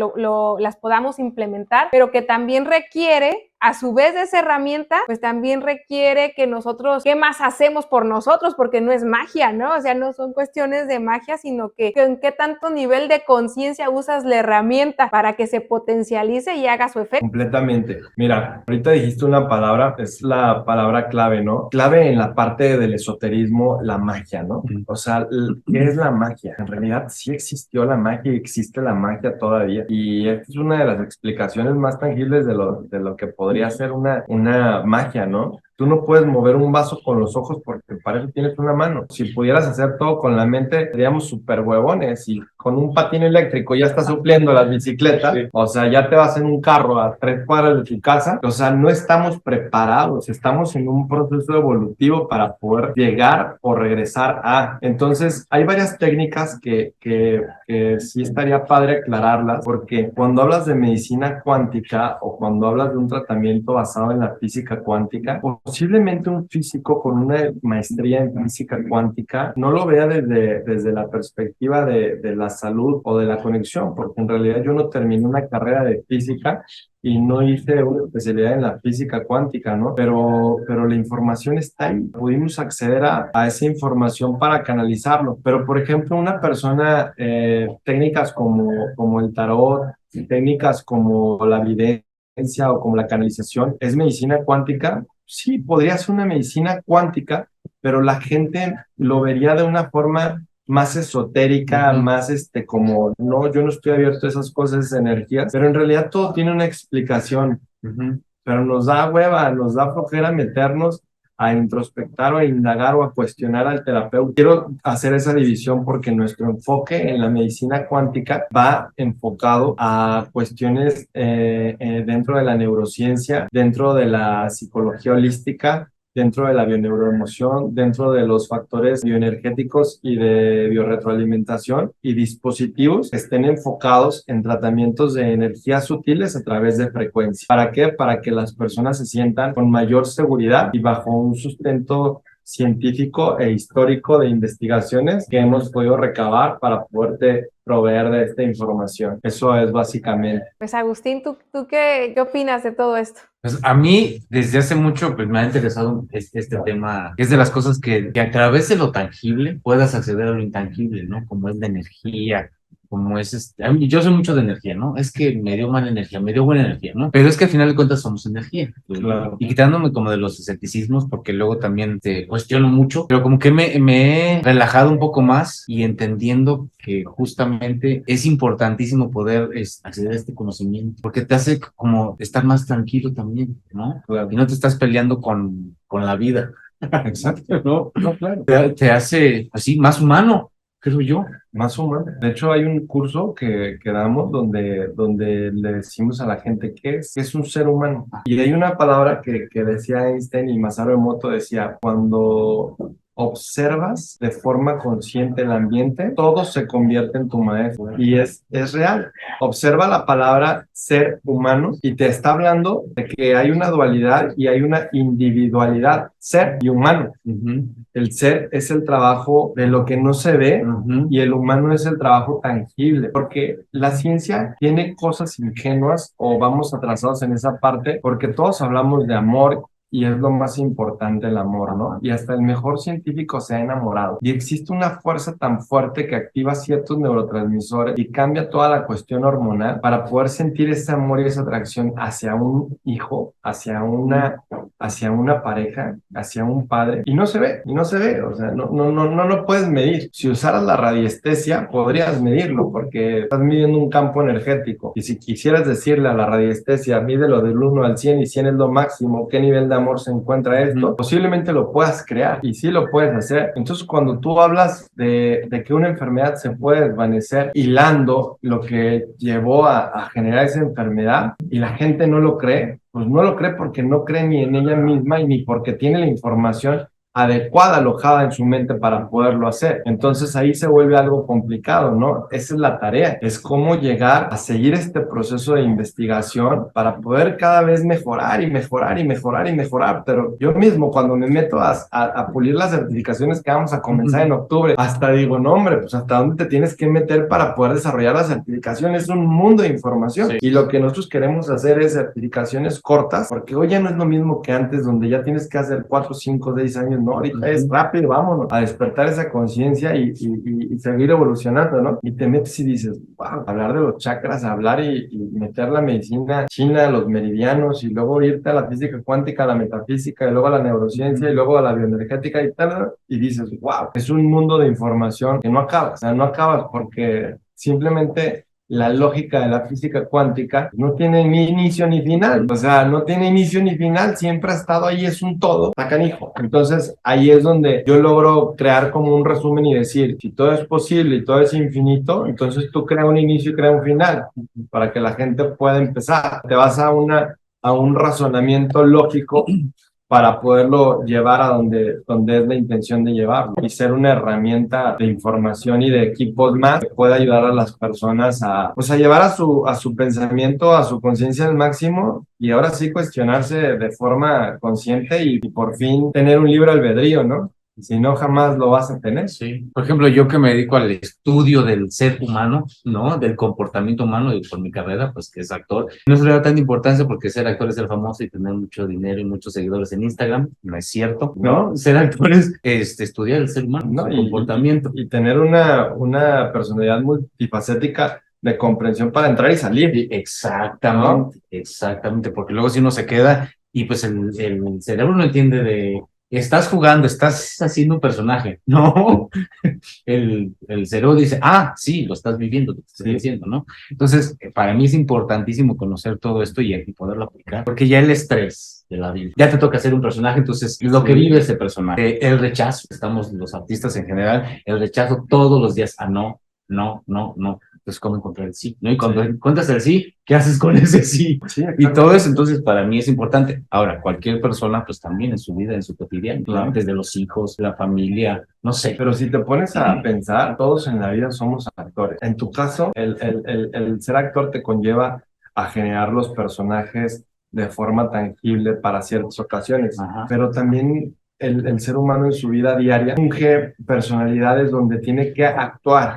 las podamos implementar, pero que también requiere, a su vez de esa herramienta, pues también requiere que nosotros, ¿qué más hacemos por nosotros? Porque no es magia, ¿no? O sea, no son cuestiones de magia, sino que en qué tanto nivel de conciencia usas la herramienta para que se potencialice y haga su efecto. Completamente. Mira, ahorita dijiste una palabra, es la palabra clave, ¿no? Clave en la parte del esoterismo, la magia, ¿no? O sea, ¿qué es la magia? En realidad sí existió la magia y existe la magia todavía. Y esta es una de las explicaciones más tangibles de lo que podría ser una magia, ¿no? Tú no puedes mover un vaso con los ojos porque para eso tienes una mano. Si pudieras hacer todo con la mente, seríamos súper huevones y con un patín eléctrico ya estás supliendo las bicicletas. Sí. O sea, ya te vas en un carro a 3 cuadras de tu casa. O sea, no estamos preparados. Estamos en un proceso evolutivo para poder llegar o regresar a. Entonces, hay varias técnicas que sí estaría padre aclararlas, porque cuando hablas de medicina cuántica o cuando hablas de un tratamiento basado en la física cuántica, posiblemente un físico con una maestría en física cuántica no lo vea desde la perspectiva de la salud o de la conexión, porque en realidad yo no terminé una carrera de física y no hice una especialidad en la física cuántica, ¿no? Pero la información está ahí. Pudimos acceder a esa información para canalizarlo. Pero, por ejemplo, una persona, técnicas como el tarot, técnicas como la videncia o como la canalización, ¿es medicina cuántica? Sí, podría ser una medicina cuántica, pero la gente lo vería de una forma más esotérica, más como, no, yo no estoy abierto a esas cosas, esas energías, pero en realidad todo tiene una explicación, pero nos da hueva, nos da flojera meternos a introspectar o a indagar o a cuestionar al terapeuta. Quiero hacer esa división porque nuestro enfoque en la medicina cuántica va enfocado a cuestiones dentro de la neurociencia, dentro de la psicología holística, dentro de la bioneuroemoción, dentro de los factores bioenergéticos y de biorretroalimentación y dispositivos que estén enfocados en tratamientos de energías sutiles a través de frecuencia. ¿Para qué? Para que las personas se sientan con mayor seguridad y bajo un sustento científico e histórico de investigaciones que hemos podido recabar para poderte proveer de esta información. Eso es básicamente. Pues Agustín, ¿tú qué opinas de todo esto? Pues a mí, desde hace mucho, pues me ha interesado este tema. Es de las cosas que a través de lo tangible puedas acceder a lo intangible, ¿no? Como es la energía, como es a mí, yo soy mucho de energía, ¿no? Es que me dio mala energía, me dio buena energía, ¿no? Pero es que al final de cuentas somos energía. Claro. Y quitándome como de los escepticismos, porque luego también te cuestiono mucho, pero como que me he relajado un poco más y entendiendo que justamente es importantísimo poder acceder a este conocimiento, porque te hace como estar más tranquilo también, ¿no? Claro. Y no te estás peleando con la vida. Exacto. ¿No? No, claro. Te hace así más humano, creo yo. Más humano. De hecho, hay un curso que damos donde le decimos a la gente qué es un ser humano. Y hay una palabra que decía Einstein y Masaru Emoto decía, cuando observas de forma consciente el ambiente, todo se convierte en tu maestro. Y es real. Observa la palabra ser humano y te está hablando de que hay una dualidad y hay una individualidad, ser y humano. El ser es el trabajo de lo que no se ve y el humano es el trabajo tangible, porque la ciencia tiene cosas ingenuas o vamos atrasados en esa parte, porque todos hablamos de amor y es lo más importante el amor, ¿no? Y hasta el mejor científico se ha enamorado. Y existe una fuerza tan fuerte que activa ciertos neurotransmisores y cambia toda la cuestión hormonal para poder sentir ese amor y esa atracción hacia un hijo, hacia una pareja, hacia un padre. Y no se ve, o sea, no lo puedes medir. Si usaras la radiestesia, podrías medirlo porque estás midiendo un campo energético. Y si quisieras decirle a la radiestesia, mídelo del 1 al 100 y 100 es lo máximo, ¿qué nivel de amor se encuentra esto? Posiblemente lo puedas crear y sí lo puedes hacer. Entonces, cuando tú hablas de que una enfermedad se puede desvanecer hilando lo que llevó a generar esa enfermedad y la gente no lo cree, pues no lo cree porque no cree ni en ella misma y ni porque tiene la información adecuada alojada en su mente para poderlo hacer. Entonces ahí se vuelve algo complicado, ¿no? Esa es la tarea, es cómo llegar a seguir este proceso de investigación para poder cada vez mejorar y mejorar y mejorar y mejorar. Pero yo mismo cuando me meto a pulir las certificaciones que vamos a comenzar en octubre, hasta digo, no hombre, pues hasta dónde te tienes que meter para poder desarrollar la certificación, es un mundo de información. Sí. Y lo que nosotros queremos hacer es certificaciones cortas, porque hoy ya no es lo mismo que antes, donde ya tienes que hacer 4, 5, 6 años. No, ahorita es rápido, vámonos a despertar esa conciencia y seguir evolucionando, ¿no? Y te metes y dices, wow, hablar de los chakras, hablar y meter la medicina china, los meridianos, y luego irte a la física cuántica, a la metafísica, y luego a la neurociencia, y luego a la bioenergética y tal, y dices, wow, es un mundo de información que no acabas, o sea, no acabas porque simplemente la lógica de la física cuántica no tiene ni inicio ni final, o sea, no tiene inicio ni final, siempre ha estado ahí, es un todo, está canijo. Entonces, ahí es donde yo logro crear como un resumen y decir, si todo es posible y todo es infinito, entonces tú crea un inicio y crea un final, para que la gente pueda empezar. Te vas a un razonamiento lógico para poderlo llevar a donde es la intención de llevarlo y ser una herramienta de información y de equipos más que pueda ayudar a las personas a llevar a su pensamiento, a su conciencia al máximo y ahora sí cuestionarse de forma consciente y por fin tener un libre albedrío, ¿no? Si no, jamás lo vas a tener. Sí. Por ejemplo, yo que me dedico al estudio del ser humano, ¿no? Del comportamiento humano y por mi carrera, pues que es actor. No se le da tanta importancia porque ser actor es ser famoso y tener mucho dinero y muchos seguidores en Instagram. No es cierto, ¿no? Ser actor es estudiar el ser humano, ¿no? Su comportamiento. Y tener una personalidad multifacética de comprensión para entrar y salir. Sí, exactamente, ¿no? Exactamente, porque luego si uno se queda y pues el cerebro no entiende de... Estás jugando, estás haciendo un personaje. No, el cerebro dice, sí, lo estás viviendo, lo que estoy diciendo, ¿no? Entonces, para mí es importantísimo conocer todo esto y poderlo aplicar, porque ya el estrés de la vida, ya te toca hacer un personaje, entonces lo que vive ese personaje, el rechazo, estamos los artistas en general, el rechazo todos los días, no. Entonces, ¿cómo encontrar el sí? ¿No? Y cuando encuentras el sí, ¿qué haces con ese sí? Y todo eso, entonces, para mí es importante. Ahora, cualquier persona, pues también en su vida, en su cotidiano, claro. Desde los hijos, la familia, no sé. Pero si te pones a pensar, todos en la vida somos actores. En tu caso, el ser actor te conlleva a generar los personajes de forma tangible para ciertas ocasiones. Ajá. Pero también el ser humano en su vida diaria funge personalidades donde tiene que actuar,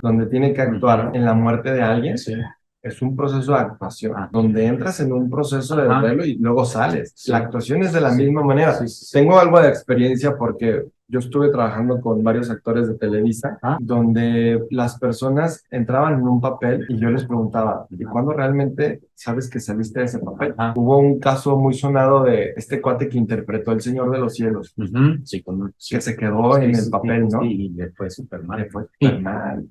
en la muerte de alguien. Sí. Es un proceso de actuación, donde entras en un proceso de Ajá. duelo y luego sales. Sí. La actuación es de la Sí. misma manera. Sí, sí, sí. Tengo algo de experiencia porque yo estuve trabajando con varios actores de Televisa, donde las personas entraban en un papel y yo les preguntaba, ¿y cuándo realmente sabes que saliste de ese papel? Hubo un caso muy sonado de este cuate que interpretó El Señor de los Cielos, Sí, que se quedó en el papel, ¿no? Sí, y le fue súper mal. Le fue súper mal.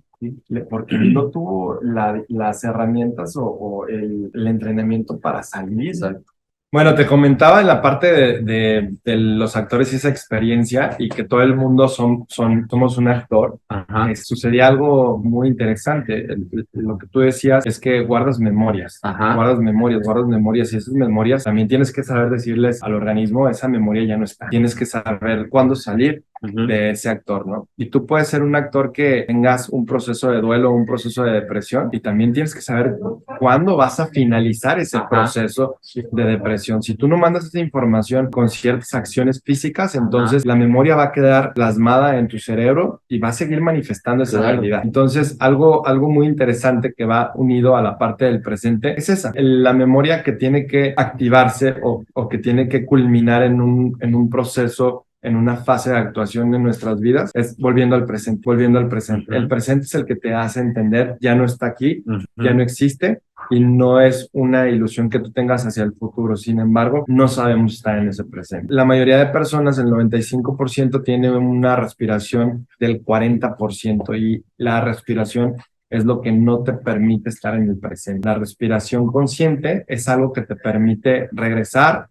Porque no tuvo las herramientas o el entrenamiento para salir. Exacto. Bueno, te comentaba en la parte de los actores y esa experiencia y que todo el mundo somos un actor. Ajá. Sucedía algo muy interesante. Lo que tú decías es que guardas memorias, Ajá. guardas memorias y esas memorias también tienes que saber decirles al organismo, esa memoria ya no está. Tienes que saber cuándo salir de ese actor, ¿no? Y tú puedes ser un actor que tengas un proceso de duelo, un proceso de depresión y también tienes que saber cuándo vas a finalizar ese proceso de depresión. Si tú no mandas esa información con ciertas acciones físicas, entonces la memoria va a quedar plasmada en tu cerebro y va a seguir manifestando esa realidad. Entonces, algo muy interesante que va unido a la parte del presente es esa, la memoria que tiene que activarse o que tiene que culminar en un proceso, en una fase de actuación en nuestras vidas, es volviendo al presente. El presente es el que te hace entender, ya no está aquí, ya no existe, y no es una ilusión que tú tengas hacia el futuro. Sin embargo, no sabemos estar en ese presente. La mayoría de personas, el 95%, tiene una respiración del 40% y la respiración es lo que no te permite estar en el presente. La respiración consciente es algo que te permite regresar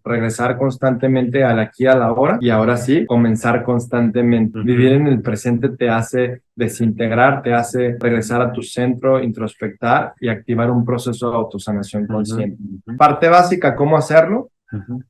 constantemente al aquí, a la hora, y ahora sí, comenzar constantemente. Vivir en el presente te hace desintegrar, te hace regresar a tu centro, introspectar y activar un proceso de autosanación consciente. Parte básica, ¿cómo hacerlo?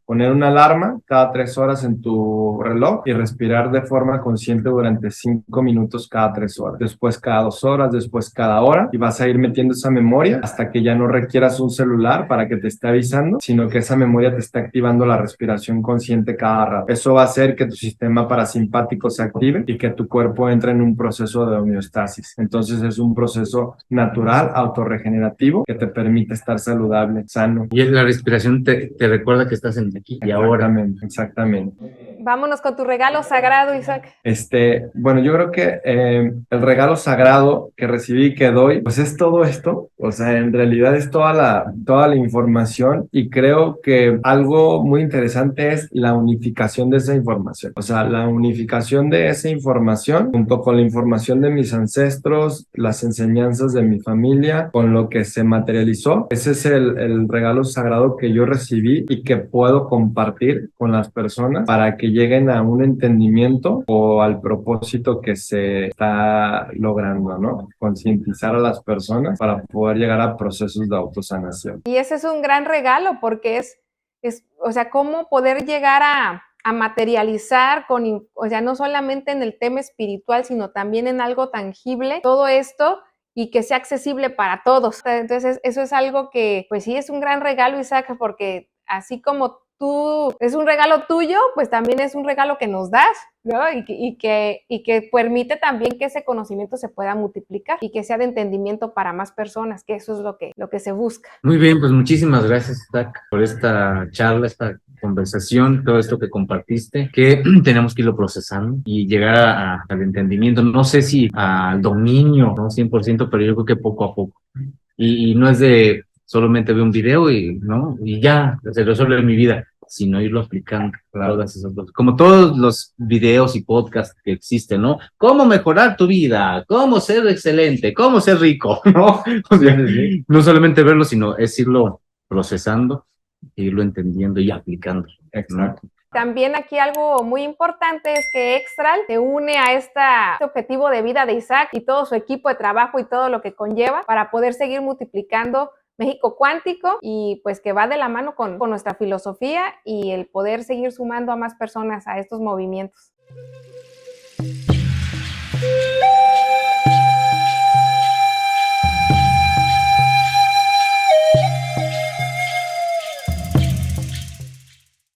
Poner una alarma cada 3 horas en tu reloj y respirar de forma consciente durante 5 minutos cada 3 horas. Después cada 2 horas, después cada hora, y vas a ir metiendo esa memoria hasta que ya no requieras un celular para que te esté avisando, sino que esa memoria te esté activando la respiración consciente cada rato. Eso va a hacer que tu sistema parasimpático se active y que tu cuerpo entre en un proceso de homeostasis. Entonces es un proceso natural, autorregenerativo, que te permite estar saludable, sano. Y la respiración te recuerda que estás en aquí y ahora. Exactamente. Vámonos con tu regalo sagrado, Isaac. Bueno, yo creo que el regalo sagrado que recibí y que doy, pues es todo esto. O sea, en realidad es toda la información, y creo que algo muy interesante es la unificación de esa información. O sea, la unificación de esa información junto con la información de mis ancestros, las enseñanzas de mi familia, con lo que se materializó. Ese es el regalo sagrado que yo recibí y que puedo compartir con las personas para que lleguen a un entendimiento o al propósito que se está logrando, ¿no? Concientizar a las personas para poder llegar a procesos de autosanación. Y ese es un gran regalo porque o sea, cómo poder llegar a materializar o sea, no solamente en el tema espiritual, sino también en algo tangible, todo esto, y que sea accesible para todos. Entonces, eso es algo que, pues sí, es un gran regalo, Isaac, porque así como es un regalo tuyo, pues también es un regalo que nos das, ¿no? Y que permite también que ese conocimiento se pueda multiplicar y que sea de entendimiento para más personas, que eso es lo que se busca. Muy bien, pues muchísimas gracias, Zach, por esta charla, esta conversación, todo esto que compartiste, que tenemos que irlo procesando y llegar al entendimiento. No sé si al dominio, ¿no? 100%, pero yo creo que poco a poco. Y no es de solamente ver un video y ya, se resuelve mi vida, sino irlo aplicando. Claro. Todas esas cosas. Como todos los videos y podcasts que existen, ¿no? ¿Cómo mejorar tu vida? ¿Cómo ser excelente? ¿Cómo ser rico? ¿No? O sea, no solamente verlo, sino es irlo procesando, irlo entendiendo y aplicando. Exacto. También aquí algo muy importante es que Extral se une a este objetivo de vida de Isaac y todo su equipo de trabajo y todo lo que conlleva para poder seguir multiplicando México Cuántico, y pues que va de la mano con nuestra filosofía y el poder seguir sumando a más personas a estos movimientos.